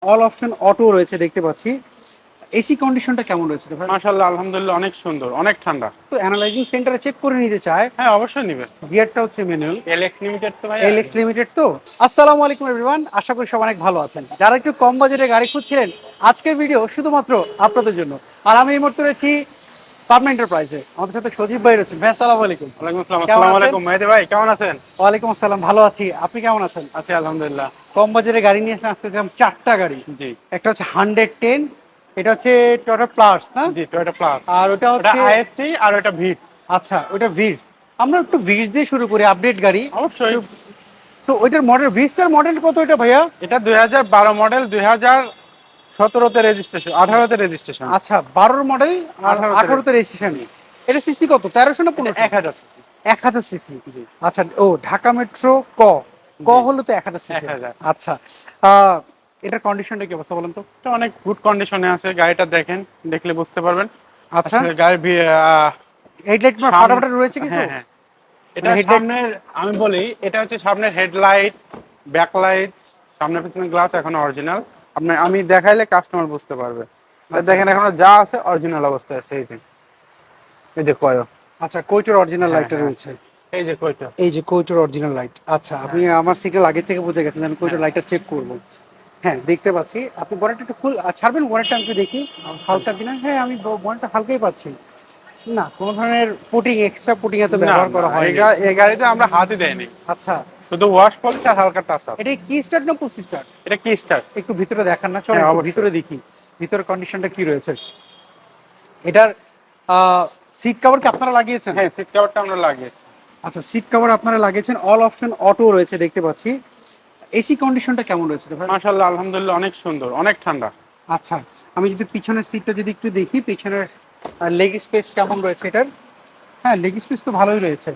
All option auto রয়েছে দেখতে পাচ্ছি। এসি কন্ডিশনটা কেমন রয়েছে রে ভাই? মাশাআল্লাহ, আলহামদুলিল্লাহ, অনেক সুন্দর, অনেক ঠান্ডা। তো অ্যানালাইজিং সেন্টারে চেক করে নিতে চায়। হ্যাঁ, অবশ্যই নিবে। গিয়ারটা হচ্ছে ম্যানুয়াল। এলএক্স লিমিটেড তো ভাইয়া। এলএক্স লিমিটেড তো। আসসালামু আলাইকুম এভরিওয়ান, আশা করি সবাই অনেক ভালো আছেন। যারা একটু কম বাজেটে গাড়ি খুঁজছিলেন, আজকের ভিডিও শুধুমাত্র আপনাদের জন্য। আর আমি এই মুহূর্তে রয়েছি পাবনা এন্টারপ্রাইজে। আমাদের সাথে সজীব ভাই রয়েছেন। ভাই আসসালামু আলাইকুম। ওয়ালাইকুম আসসালাম। কেমন আসসালামু আছেন? আলাইকুম মেহেদি ভাই, কেমন আছেন? ওয়ালাইকুম আসসালাম, ভালো আছি। আপনি কেমন আছেন? আছি আলহামদুলিল্লাহ। কম বাজেটে গাড়ি নিয়ে আসলে আজকে দেখলাম চারটা গাড়ি। জি একটা হচ্ছে 110, এটা হচ্ছে টয়োটা প্লাস না? জি, টয়োটা প্লাস। আর ওটা ওটা হচ্ছে আইএসটি আর ওটা ভিটস। আচ্ছা ওটা ভিটস। আমরা একটু ভিটস দিয়ে শুরু করি, আপডেট গাড়ি। অবশ্যই। সো ওইটার মডেল, ভিটসটার মডেল কত এটা ভাইয়া? এটা 2012 মডেল, 2017তে রেজিস্ট্রেশন, 18তে রেজিস্ট্রেশন। আচ্ছা 12 মডেল আর 18তে 18তে রেজিস্ট্রেশন। জি। এটা সিসি কত, 1300 না এটা 1500? 1000 সিসি। 1000 সিসি। জি আচ্ছা ও ঢাকা মেট্রো ক ক জি। হলো তো 1000 সিসি। 1000। আচ্ছা এটার কন্ডিশনটা কি অবস্থা বলেন তো? এটা অনেক গুড কন্ডিশনে আছে, গাড়িটা দেখেন, দেখলে বুঝতে পারবেন। আচ্ছা আসলে গাড়ির হেডলাইট মানে সামনে। ফাটাফাটা রয়েছে কিছু? হ্যাঁ হ্যাঁ, এটা মানে হেডলাইট। সামনের, আমি বলি এটা হচ্ছে সামনের হেডলাইট, ব্যাকলাইট, সামনের পিছনে গ্লাস এখন অরিজিনাল। আমি দেখাইলে কাস্টমার বুঝতে পারবে। এটা আচ্ছা দেখেন এখনো যা আছে অরিজিনাল অবস্থায় আছে। এই যে কয়ো। আচ্ছা কোইটার অরিজিনাল হ্যাঁ লাইটটা হ্যাঁ, রয়েছে। এই যে কয়টা। এই যে কোইটার অরিজিনাল লাইট। আচ্ছা আপনি হ্যাঁ আমার সিগন্যাল আগে থেকে বুঝে গেছেন যে আমি কোইটার হ্যাঁ, লাইটটা চেক করব। হ্যাঁ দেখতে পাচ্ছি। আপনি বনেটটা একটু ফুল ছাড়বেন, বনেটটা আমি একটু দেখি অবশ্যই। হালকা কিনা। হ্যাঁ আমি বনেটটা হালকাই পাচ্ছি। না কোনো ধরনের পুটিং, এক্সট্রা পুটিং এত না ব্যবহার না, করা হয়নি। এই গাড়িতে আমরা হাতই দেয়নি, আচ্ছা শুধু ওয়াশ পলিশ আর হালকা টাচ আপ। এটা কি স্টার্ট না পুশ স্টার্ট? এটা কি স্টার। একটু ভিতরে দেখান না, চলো হ্যাঁ একটু অবশ্যই। ভিতরে দেখি ভিতরের কন্ডিশনটা কি রয়েছে। এটার সিট কভার কি আপনারা লাগিয়েছেন? হ্যাঁ, সিট কভারটা আমরা লাগিয়েছি। আচ্ছা সিট কভার আপনারা লাগিয়েছেন, অল অপশন অটো রয়েছে দেখতে পাচ্ছি। এসি কন্ডিশনটা কেমন রয়েছে ভাই? মাশাআল্লাহ, আলহামদুলিল্লাহ, অনেক সুন্দর, অনেক ঠান্ডা। আচ্ছা আমি যদি পিছনের সিটটা যদি একটু দেখি, পিছনের লেগ স্পেস কেমন রয়েছে এটার? হ্যাঁ লেগ স্পেস তো ভালোই রয়েছে।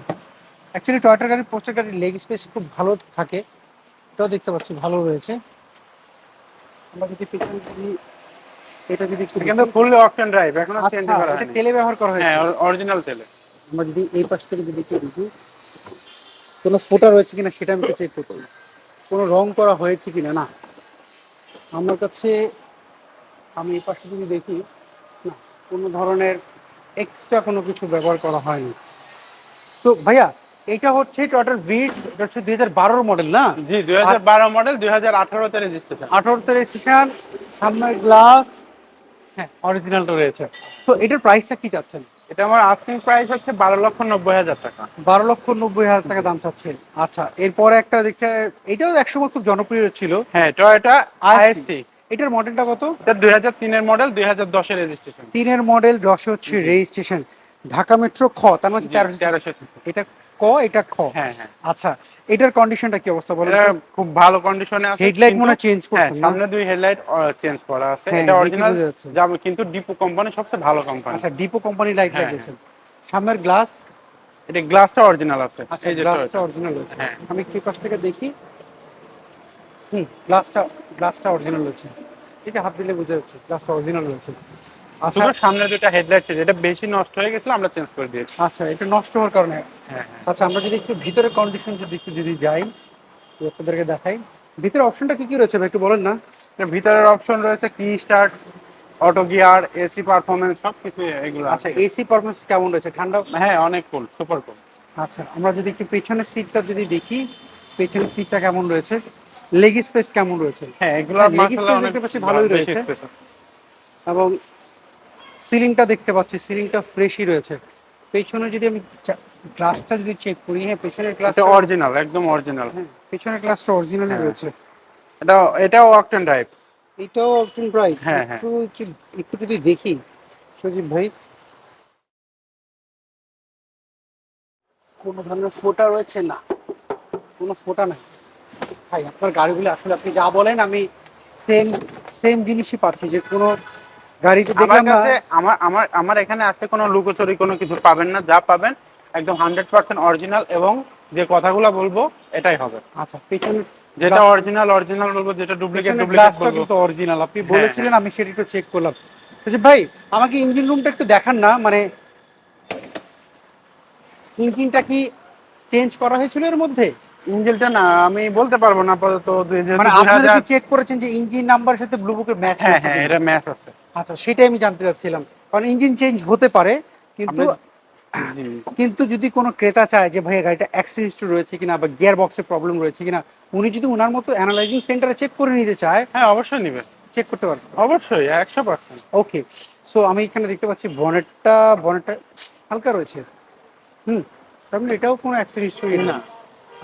অ্যাকচুয়ালি টয়োটা গাড়ির প্রত্যেক গাড়ির লেগ স্পেস খুব ভালো থাকে। এটাও দেখতে পাচ্ছি ভালো রয়েছে। আমরা যদি পিছনে যদি এটা যদি একটু এটা কিন্তু দেখি। ফুললি অকটেন ড্রাইভ, এখনো আচ্ছা সিএনজি করা এটা হয়নি। তেলে ব্যবহার করা হ্যাঁ, হয়েছে। অরিজিনাল তেলে। আমরা যদি এই পাশ থেকে যদি একটু দেখি কোনো ফোটা রয়েছে কিনা সেটা আমি একটু চেক করছি। কোনো রং করা হয়েছে কিনা না আমার কাছে। আমি এই পাশে যদি দেখি, না কোনো ধরনের এক্সট্রা কোনো কিছু ব্যবহার করা হয়নি। সো ভাইয়া এটা হচ্ছে টয়োটার ভিটস, এটা হচ্ছে 2012 মডেল না? জি, আর 2012 মডেল, 2018তে রেজিস্ট্রেশন। 18তে রেজিস্ট্রেশন, সামনের গ্লাস, হ্যাঁ অরিজিনালটা রয়েছে। সো এটার প্রাইসটা কি চাচ্ছেন? এটা আমার আস্কিং প্রাইস হচ্ছে 12,90,000 টাকা। 12,90,000 টাকা জি। দাম চাচ্ছে। আচ্ছা এরপরে একটা দেখছে, এটাও একসময় খুব জনপ্রিয় ছিল, হ্যাঁ, টয়োটা আইএসটি। আইএসটি। এটার মডেলটা কত? এটা 2003-এর মডেল, 2010-এর রেজিস্ট্রেশন। 3-এর মডেল, 10 হচ্ছে জি রেজিস্ট্রেশন। ঢাকা মেট্রো খ, তার মানে জি, 1300 সিসি। 1300 সিসি। এটা ক, এটা খ। হ্যাঁ হ্যাঁ, আচ্ছা এটার কন্ডিশনটা কি অবস্থা বলেন এটা তো? খুব ভালো কন্ডিশনে আছে হেডলাইট কিন্তু। মনে চেঞ্জ হ্যাঁ, করছেন না? সামনে দুই হেডলাইট চেঞ্জ করা আছে, হ্যাঁ এটা দেখে অরিজিনাল বোঝা যাচ্ছে। যাবে, কিন্তু ডিপো কোম্পানি সবচেয়ে ভালো কোম্পানি। আচ্ছা ডিপো কোম্পানি লাইট হ্যাঁ হ্যাঁ, লাগিয়েছেন। সামনের গ্লাস। এটা গ্লাসটা অরিজিনাল আছে, আচ্ছা এই যে গ্লাসটা টয়োটা। অরিজিনাল রয়েছে। হ্যাঁ, আমি কি পাশ থেকে দেখি। গ্লাসটা, গ্লাসটা অরিজিনাল রয়েছে। এই যে হাত দিলে বোঝা যাচ্ছে গ্লাসটা অরিজিনাল রয়েছে। আচ্ছা শুধু সামনে দুটা হেডলাইট ছিল, এটা বেশি নষ্ট হয়ে গেছিল, আমরা চেঞ্জ করে দিয়েছি। আচ্ছা এটা নষ্ট হওয়ার কারণে। হ্যাঁ হ্যাঁ, আচ্ছা আমরা যদি একটু ভিতরে কন্ডিশন যদি একটু যদি যাই, তো আপনাদেরকে দেখাই ভিতরে অপশনটা কি কি রয়েছে ভাই একটু বলেন না? এর ভিতরের অপশন রয়েছে কি start, auto gear, AC performance, সব কিছু এগুলো আচ্ছা আছে। এসি পারফরমেন্স কেমন রয়েছে, ঠান্ডা? হ্যাঁ, অনেক কুল, সুপার কুল। আচ্ছা আমরা যদি একটু পেছনের সিটটা যদি দেখি, পেছনের সিটটা কেমন রয়েছে, লেগ স্পেস কেমন রয়েছে? হ্যাঁ, এগুলো হ্যাঁ লেগ মাশাআল্লাহ স্পেস অনেক দেখতে পাচ্ছি ভালোই বেশি রয়েছে। স্পেস আছে। এবং সিলিংটা দেখতে পাচ্ছি, সিলিংটা ফ্রেশই রয়েছে। পেছনে যদি আমি গ্লাসটা যদি চেক করি, হ্যাঁ পেছনের এটা গ্লাসটা, অরিজিনাল, একদম অরিজিনাল। হ্যাঁ পেছনের গ্লাসটা অরিজিনালি হ্যাঁ, রয়েছে। এটা এটাও অকটেন ড্রাইভ। এটাও একদম ড্রাইভ। হ্যাঁ হ্যাঁ, একটু একটু যদি দেখি সজীব ভাই, কোনো ধরনের ফোটা রয়েছে না? কোনো ফোটা নাই ভাই। আপনার গাড়িগুলো আসলে আপনি যা বলেন আমি সেম সেম জিনিসই পাচ্ছি, যে কোনো গাড়িতে আমার দেখলাম না। কাছে, আমার আমার আমার এখানে আসলে কোনো লুকোচুরি কোনো কিছু পাবেন না, যা পাবেন একদম 100% অরিজিনাল, এবং যে কথাগুলো বলবো এটাই হবে। আচ্ছা পেছনের যেটা গ্লাস, অরিজিনাল অরিজিনাল বলবো, যেটা ডুপ্লিকেট পেছনের ডুপ্লিকেট গ্লাসটা বলবো। কিন্তু অরিজিনাল আপনি হ্যাঁ বলেছিলেন, হ্যাঁ, আমি সেটা একটু চেক করলাম। সজীব ভাই আমাকে ইঞ্জিন রুমটা একটু দেখান না, মানে ইঞ্জিনটা কি চেঞ্জ করা হয়েছিল এর মধ্যে? ইঞ্জিনটা না আমি বলতে পারবো না আপাতত, যেহেতু মানে দুই আপনারা কি হাজার চেক করেছেন যে ইঞ্জিন নাম্বারের সাথে ব্লু বুকের ম্যাচ হ্যাঁ রয়েছে হ্যাঁ কিনা? এটা ম্যাচ আছে। আচ্ছা, সেটাই আমি জানতে চাচ্ছিলাম। কারণ ইঞ্জিন চেঞ্জ হতে পারে, কিন্তু আপনি জি কিন্তু যদি কোনো ক্রেতা চায় যে ভাই গাড়িটা অ্যাক্সিডেন্ট হিস্ট্রি রয়েছে কিনা বা গিয়ার বক্সের প্রবলেম রয়েছে কিনা, উনি যদি উনার মতো অ্যানালাইজিং সেন্টারে চেক করে নিতে চায়, হ্যাঁ অবশ্যই নিবে, চেক করতে পারবে। অবশ্যই 100%। ওকে। সো আমি এখানে দেখতে পাচ্ছি বনেটটা হালকা রয়েছে। হুম। তার মানে এটাও কোনো অ্যাক্সিডেন্ট হিস্টরি না। না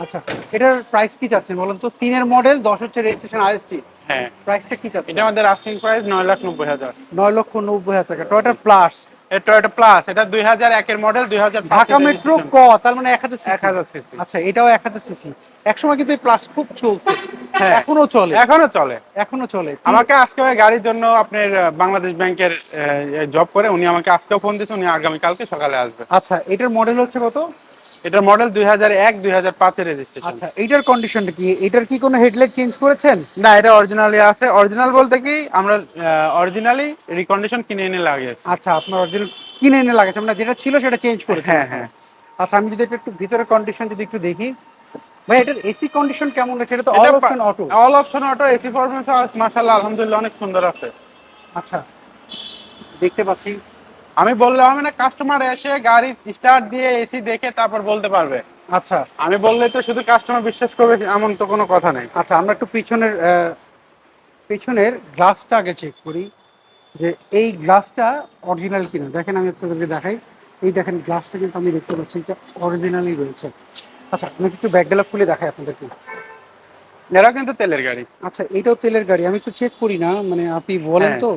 আচ্ছা, এটার প্রাইস কি চাচ্ছেন বলুন তো? 3-এর মডেল, 10 হচ্ছে রেজিস্ট্রেশন আইএসটি। হ্যাঁ, প্রাইসটা কি এটা চাচ্ছেন? আমাদের আস্কিং প্রাইস 9,90,000। 9,90,000 টাকা। Toyota plus. এটা প্লাস, এটা 2001 এর মডেল, 2005 ঢাকা এর মেট্রো রেজিস্ট্রেশন, ক, তার মানে 1000 সিসি। 1000 সিসি। আচ্ছা, এটাও 1000 সিসি। একসময় কিন্তু এই প্লাস খুব চলছে। হ্যাঁ এখনো চলে। এখনো চলে। এখনো চলে। আমাকে আজকে ওই গাড়ির জন্য আপনার বাংলাদেশ ব্যাংকের জব করে উনি আমাকে আজকেও ফোন দিয়েছে, উনি আগামীকালকে সকালে আসবে। আচ্ছা, এটার মডেল হচ্ছে কত? এটার মডেল 2001 2005 এর রেজিস্ট্রেশন। আচ্ছা, এইটার কন্ডিশনটা কি? এটার কি কোনো হেডলাইট চেঞ্জ করেছেন? না এটা অরিজিনালি আছে, অরিজিনাল বলতে কি আমরা অরিজিনালি রিকন্ডিশন কিনে এনে লাগিয়েছি। আচ্ছা, আপনার অরিজিনাল কিনে এনে লাগাচ্ছেন, মানে যেটা ছিল সেটা চেঞ্জ করেছেন হ্যাঁ আপনারা। হ্যাঁ। আচ্ছা, আমি যদি একটু ভিতরের কন্ডিশন যদি একটু দেখি, ভাই এটার এসি কন্ডিশন কেমন আছে? এটা তো এটা all option auto. All option auto, AC performance মাশাআল্লাহ আলহামদুলিল্লাহ অনেক সুন্দর আছে। আচ্ছা, দেখতে পাচ্ছি। আমি বললে হবে না, কাস্টমার এসে গাড়ি স্টার্ট দিয়ে এসি দেখে তারপর বলতে পারবে। আচ্ছা আমি বললে তো শুধু কাস্টমার বিশ্বাস করবে এমন তো কোনো কথা নেই। আচ্ছা, আমরা একটু পিছনের গ্লাসটা আগে চেক করি, যে এই গ্লাসটা অরিজিনাল কিনা। দেখেন, আমি আপনাদেরকে দেখাই। এই দেখেন, গ্লাসটা কিন্তু আমি দেখতে পাচ্ছি এটা অরিজিনালই রয়েছে। আচ্ছা, আমি একটু ব্যাকডালা খুলে দেখাই আপনাদেরকে। এরা কিন্তু তেলের গাড়ি। আচ্ছা, এইটাও তেলের গাড়ি। আমি একটু চেক করি না, মানে আপনি বলেন হ্যাঁ তো।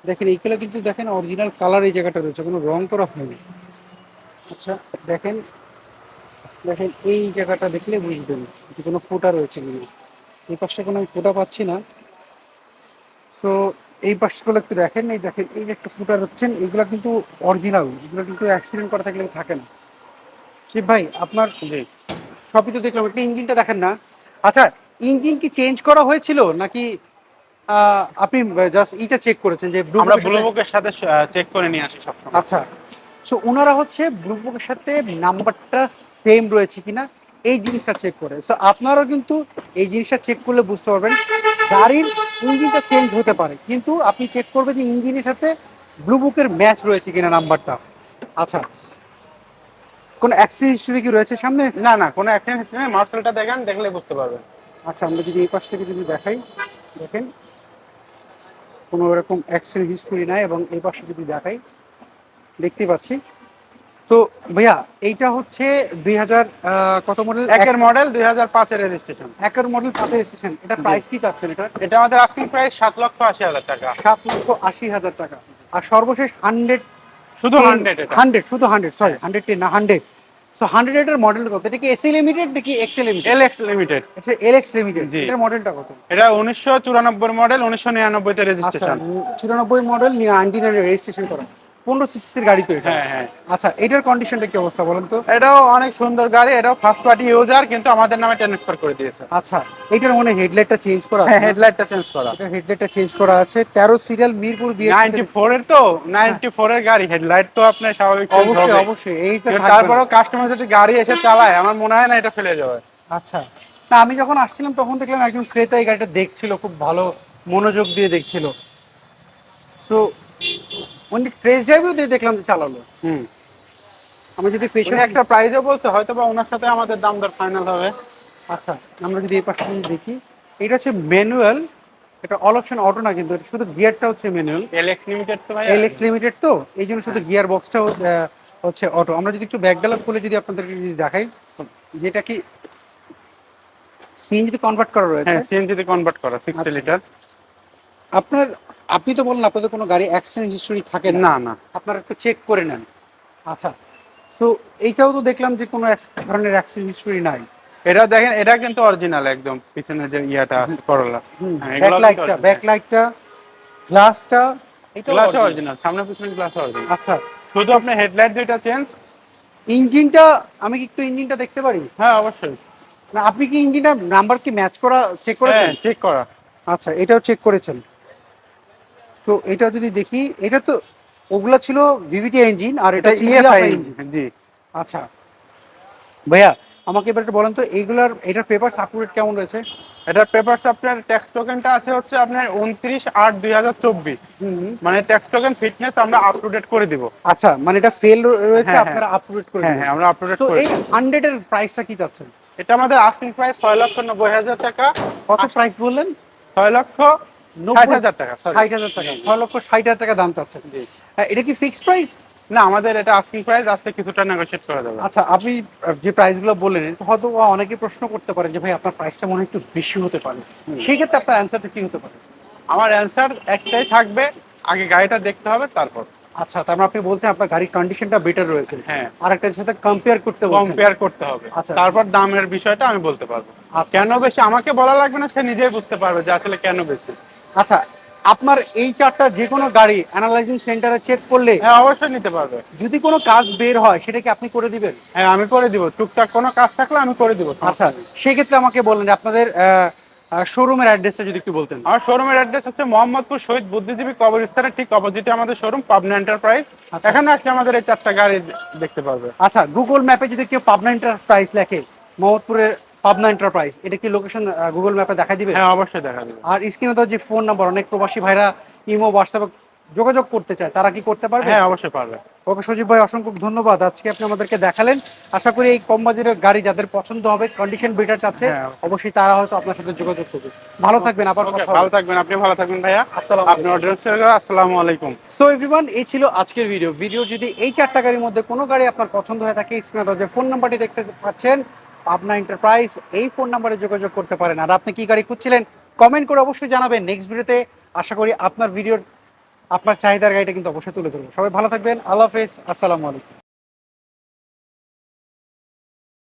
দেখেন, এইগুলো কিন্তু দেখেন অরিজিনাল কালার, এই জায়গাটা রয়েছে, কোনো রং করা হয়নি। আচ্ছা, দেখেন, দেখেন এই জায়গাটা দেখলে বুঝবেন যে কোনো ফোঁটা রয়েছে কিনা। এই পাশটা কোনো আমি ফোঁটা পাচ্ছি না। সো এই পাশগুলো একটু দেখেন, এই দেখেন এই যে একটা ফোঁটা হচ্ছেন, এইগুলো কিন্তু অরিজিনাল। এগুলো কিন্তু অ্যাক্সিডেন্ট করা থাকলে থাকে না। শিব ভাই, আপনার জি। সবই তো দেখলাম, একটা ইঞ্জিনটা দেখেন না। আচ্ছা, ইঞ্জিন কি চেঞ্জ করা হয়েছিল নাকি আপনি জাস্ট ইটা চেক করেছেন যে ব্লু আমরা বুকের ব্লু সাথে? বুকের সাথে চেক করে নিয়ে আসি সবসময়। আচ্ছা, সো ওনারা হচ্ছে ব্লু বুকের সাথে নাম্বারটা সেম রয়েছে কিনা এই জিনিসটা চেক করে। সো আপনারাও কিন্তু এই জিনিসটা চেক করলে বুঝতে পারবেন গাড়ির ইঞ্জিনটা চেঞ্জ হতে পারে, কিন্তু আপনি চেক করবেন যে ইঞ্জিনের সাথে ব্লু বুকের ম্যাচ রয়েছে কিনা নাম্বারটা। আচ্ছা, কোনো অ্যাক্সিডেন্ট হিস্টরি কি রয়েছে সামনে? না না, কোনো অ্যাক্সিডেন্ট নেই, মার্সেলটা দেখেন, দেখলে বুঝতে পারবেন। আচ্ছা, আমরা যদি এই পাশ থেকে যদি দেখাই, দেখেন কোনো এরকম অ্যাক্সিডেন্ট হিস্টরি নাই, এবং এই পাশে যদি দেখাই দেখতে পাচ্ছি। তো ভাইয়া, এইটা হচ্ছে 2000 কত মডেল? একের মডেল 2005 এর রেজিস্ট্রেশন। একের মডেল 5 স্টেশন। এটা জি, প্রাইস কি চাচ্ছেন এটা? এটা আমাদের আস্কিং প্রাইস 7,80,000 টাকা। 7,80,000 টাকা। আর সর্বশেষ 100, শুধু 100 এটা। 100 শুধু 100, সরি হ্যাঁ 110 না, 100। সো 100 এর মডেল কত? এটা কি এসএ লিমিটেড নাকি এক্সএ লিমিটেড? LX limited. এটা এলএক্স লিমিটেড। জি, এটার মডেলটা কত? এটা 1994 মডেল, 1999 তে আচ্ছা, রেজিস্ট্রেশন। 94 মডেল, 99 রেজিস্ট্রেশন করা। 15 সিসির গাড়ি তো এটা। হ্যাঁ হ্যাঁ। আচ্ছা, এটার কন্ডিশনটা কি অবস্থা বলেন তো? এটাও অনেক সুন্দর গাড়ি, এটাও ফার্স্ট পার্টি ইউজার, কিন্তু আমাদের নামে ট্রান্সফার করে দিয়েছে। আচ্ছা, এইটার মনে হেডলাইটটা চেঞ্জ করা হ্যাঁ আছে না? হেডলাইটটা চেঞ্জ করা। এটার হেডলাইটটা চেঞ্জ করা আছে। 13 সিরিয়াল মিরপুর বিএসপি তে। 94 এর তো, হ্যাঁ, 94 এর গাড়ি, হেডলাইট তো আপনার স্বাভাবিক চেঞ্জ অবশ্যই হবে। অবশ্যই, এইটা কিন্তু থাকবে না। তারপরেও কাস্টমার যদি গাড়ি এসে চালায় আমার মনে হয় না এটা ফেলে যাবে। আচ্ছা, না আমি যখন আসছিলাম তখন দেখলাম একজন ক্রেতা এই গাড়িটা দেখছিল, খুব ভালো মনোযোগ দিয়ে দেখছিল। সো উনি টেস্ট ড্রাইভও দিয়ে দেখলাম যে চালালো। হুম। আমি যদি উনি পেছনে, একটা প্রাইজও বলছে, হয়তো বা ওনার সাথে আমাদের দাম দর ফাইনাল হবে। আচ্ছা, আমরা যদি এই পাশে যদি দেখি, এটা হচ্ছে ম্যানুয়াল। এটা অল অপশন অটো না, কিন্তু এটা শুধু গিয়ারটা হচ্ছে ম্যানুয়াল। এলএক্স লিমিটেড তো ভাই। এলএক্স লিমিটেড তো, এই জন্য শুধু হ্যাঁ গিয়ার বক্সটাও হচ্ছে অটো। আমরা যদি একটু ব্যাকডালা খুলে যদি আপনাদেরকে যদি দেখাই, যেটা কি সিএনজি কনভার্ট করা রয়েছে। হ্যাঁ, সিএনজি তে কনভার্ট করা 60 আচ্ছা, লিটার। আপনার, আপনি তো বললেন আপনাদের কোনো গাড়ি অ্যাক্সিডেন্ট হিস্টোরি থাকে না, না না, আপনারা একটু চেক করে নেন। আচ্ছা, সো এইটাও তো দেখলাম যে কোনো ধরনের অ্যাক্সিডেন্ট হিস্টোরি নাই। এটা দেখেন, এটা কিন্তু অরিজিনাল একদম, পিছনে যে ইয়াটা আছে করলা। হ্যাঁ এগুলো কিন্তু ব্যাকলাইটটা, অরিজিনাল। ব্যাকলাইটটা, গ্লাসটা, এটাও গ্লাস অরিজিনাল। অরিজিনাল, সামনে পিছনে গ্লাস অরিজিনাল। আচ্ছা, শুধু আপনার হেডলাইট দুইটা চেঞ্জ। ইঞ্জিনটা, আমি কি একটু ইঞ্জিনটা দেখতে পারি? হ্যাঁ অবশ্যই। না, আপনি কি ইঞ্জিনটা নাম্বার কি ম্যাচ করা চেক হ্যাঁ করেছেন? ঠিক করা। আচ্ছা, এটাও চেক করেছেন। তো এটা যদি দেখি, এটা তো ওগুলা ছিল ভিভিটি ইঞ্জিন, আর এটা এটা ছিল ইএফআই ইয়াফা ইঞ্জিন। ইঞ্জিন। জি। আচ্ছা ভাইয়া, আমাকে এবার একটু বলেন তো এইগুলার এটার পেপার আপডেট কেমন রয়েছে? এটার পেপারস আপনার ট্যাক্স টোকেনটা আছে হচ্ছে আপনার 29/8/2024, হুম। মানে ট্যাক্স টোকেন ফিটনেস আমরা আপ টু ডেট করে দিব। আচ্ছা, মানে এটা ফেল রয়েছে, হ্যাঁ হ্যাঁ আপনারা আপডেট করে হ্যাঁ দিবেন। হ্যাঁ আমরা আপ টু ডেট সো করে এই দিব। 100 এর প্রাইসটা কি চাচ্ছেন? এটা আমাদের আস্কিং প্রাইস 6,90,000 টাকা। কত প্রাইস বললেন? 90, 6,60,000 টাকা, সরি। 60,000 টাকা, 6,60,000 টাকা দাম চাচ্ছেন। জি। এটা কি ফিক্সড প্রাইস? না, আমাদের এটা আস্কিং প্রাইস, আসলে কিছুটা নেগোশিয়েট করা যাবে। আচ্ছা, আপনি যে প্রাইসগুলো বললেন এটা হয়তো অনেকে প্রশ্ন করতে পারে যে ভাই আপনার প্রাইসটা মনে হয় একটু বেশি হতে পারে, সেই ক্ষেত্রে আপনার অ্যান্সারটা কি হতে পারে? আমার অ্যান্সার একটাই থাকবে, আগে গাড়িটা দেখতে হবে তারপর। আচ্ছা, তার মানে আপনি বলছেন আপনার গাড়ির কন্ডিশনটা বেটার রয়েছে, হ্যাঁ, আর একটার সাথে কম্পেয়ার করতে বলছেন। কম্পেয়ার করতে হবে, আচ্ছা তারপর দামের বিষয়টা আমি বলতে পারবো। আচ্ছা কেন বেশি আমাকে বলা লাগবে না, সে নিজেই বুঝতে পারবে যে আসলে কেন বেশি। আচ্ছা, আপনার এই চারটা যে কোনো গাড়ি অ্যানালাইজিং সেন্টারে চেক করলে হ্যাঁ, অবশ্যই নিতে পারবে। যদি কোনো কাজ বের হয় সেটা কি আপনি করে দিবেন? হ্যাঁ, আমি করে দিব, টুকটাক কোনো কাজ থাকলে আমি করে দিব, সমস্যা আচ্ছা, নেই। সেই ক্ষেত্রে আমাকে বললেন যে আপনাদের শোরুমের অ্যাড্রেসটা যদি একটু বলতেন। আমার শোরুমের অ্যাড্রেস হচ্ছে মোহাম্মদপুর শহীদ বুদ্ধিজীবী কবরস্থানের ঠিক অপোজিটে আমাদের শোরুম, পাবনা এন্টারপ্রাইজ। আচ্ছা। এখানে আসলে আমাদের এই 4টা গাড়ি দেখতে পারবে। আচ্ছা, গুগল ম্যাপে যদি কেউ পাবনা এন্টারপ্রাইজ লেখে, মোহাম্মদপুরের পাবনা এন্টারপ্রাইজ, এটা কি লোকেশন গুগল ম্যাপে দেখা দিবে? হ্যাঁ, অবশ্যই দেখা দেবে। আর স্ক্রিনে তো যে ফোন নাম্বার, অনেক প্রবাসী ভাইরা ইমো হোয়াটসঅ্যাপে যোগাযোগ করতে চায়, তারা কি করতে পারবে? হ্যাঁ, অবশ্যই পারবে। ওকে সজীব ভাই, অসংখ্য ধন্যবাদ, আজকে আপনি আমাদেরকে দেখালেন। আশা করি এই কম বাজেটের গাড়ি যাদের পছন্দ হবে, কন্ডিশন বেটার চাচ্ছে, হ্যাঁ, অবশ্যই তারা হয়তো আপনার সাথে যোগাযোগ করবে। ভালো থাকবেন, আবার ওকে, কথা ভালো হবে। থাকবেন, আপনি ভালো থাকবেন ভাইয়া। আসসালামু আপনি অডিয়েন্স, আসসালামু আলাইকুম। সো এভরিওয়ান, এই ছিল আজকের ভিডিও যদি এই চারটা গাড়ির মধ্যে কোনো গাড়ি আপনার পছন্দ হয়ে থাকে, স্ক্রিনে যে ফোন নাম্বারটি দেখতে পাচ্ছেন, পাবনা এন্টারপ্রাইজ, এই ফোন নাম্বারে যোগাযোগ করতে পারেন। আর আপনি কি গাড়ি খুঁজছিলেন, কমেন্ট করে অবশ্যই জানাবেন। নেক্সট ভিডিওতে আশা করি আপনার চাহিদার গাড়িটা কিন্তু অবশ্যই তুলে ধরবো। সবাই ভালো থাকবেন, আল্লাহ হাফেজ, আসসালামু আলাইকুম।